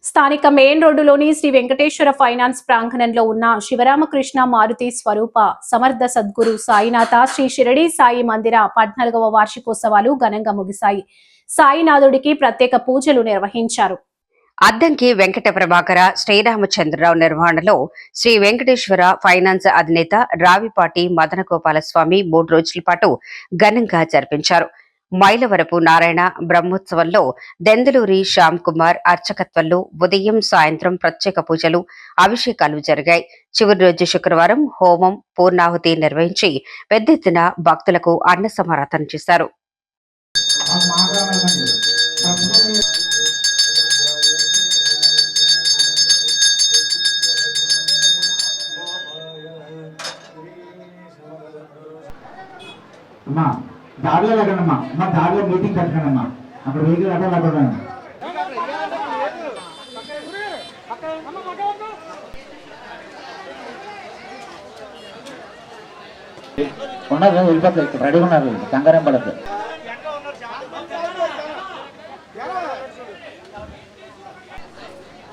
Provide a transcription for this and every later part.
స్థానిక మెయిన్ రోడ్డులోని శ్రీ వెంకటేశ్వర ఫైనాన్స్ ప్రాంగణంలో ఉన్న శివరామకృష్ణ మారుతి స్వరూప సమర్థ సద్గురు సాయినాథ శ్రీ షిరడి సాయి మందిర 14వ వార్షికోత్సవాలు ఘనంగా ముగిశాయి. సాయినాథుడికి ప్రత్యేక పూజలు నిర్వహించారు. అద్దంకి వెంకట ప్రభాకర శ్రీరామచంద్రరావు నిర్వహణలో శ్రీ వెంకటేశ్వర ఫైనాన్స్ అధినేత రావిపాటి మదనగోపాల స్వామి 3 రోజుల పాటు ఘనంగా జరిపించారు. మైలవరపు నారాయణ బ్రహ్మోత్సవంలో దెందలూరి శ్యామ్ కుమార్ అర్చకత్వంలో ఉదయం సాయంత్రం ప్రత్యేక పూజలు అభిషేకాలు జరిగాయి. చివరి రోజు శుక్రవారం హోమం పూర్ణాహుతి నిర్వహించి పెద్ద ఎత్తున భక్తులకు అన్న సమారాధన చేశారు. దారిలో వెళ్ళండమ్మా, మా దారిలో మీటింగ్ పెట్టకండమ్మా, అక్కడ వెహికల్ అక్కడ వెళ్ళకూడదు. ఉన్నారు వెళ్ళిపోతుంది, రెడీగా ఉన్నారు, కంగారేం పడద్దు.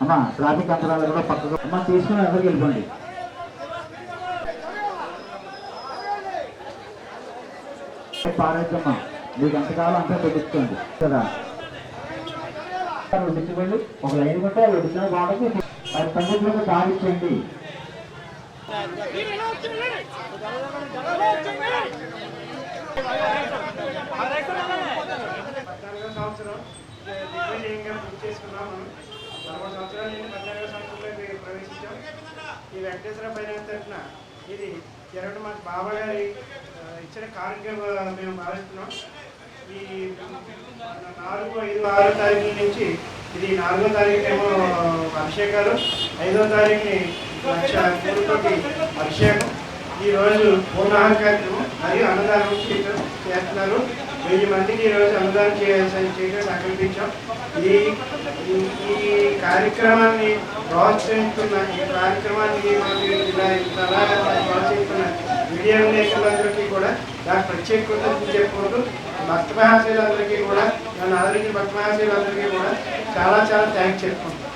అమ్మా ట్రాఫిక్ అంతరాలు కూడా పక్కగా అమ్మా తీసుకుని ఎవరికి వెళ్ళిపోండి. పారేద్దమ్మా, మీకు ఎంతకాలం అంతా పెట్టించుకోండి కదా. వడ్డించుకోండి, ఒక లైన్ కొంటే వడ్డించిన బాగుంటుంది. 10 పండితులకు దారి ఇచ్చేయండి. ఈ వెంకటేశ్వర ఫైనాన్స్ తరఫున ఇది జరగడం మాకు బాబా గారి ఇచ్చిన కార్యక్రమం మేము భావిస్తున్నాం. ఈ 4, 5, 6 తారీఖుల నుంచి ఇది 4వ తారీఖునేమో అభిషేకాలు, 5వ తారీఖుని లక్ష పూలతోటి అభిషేకం, ఈరోజు పూర్ణాహుతి కార్యక్రమం మరియు అన్నదానం చేస్తున్నారు. 1000 మందికి ఈరోజు అన్నదానం చేయడం సంకల్పించాం. ఈ కార్యక్రమాన్ని ప్రోత్సహిస్తున్న ఈ కార్యక్రమాన్ని ఇలా ప్రోత్సహిస్తున్న మీడియా విలేకరులందరికీ కూడా నాకు ప్రత్యేక కృతజ్ఞతలు చెప్పుకుంటూ భక్త మహాశయులందరికీ కూడా నన్ను ఆదరించిన భక్త మహాశయులందరికీ కూడా చాలా చాలా థ్యాంక్స్ చెప్పుకుంటాను.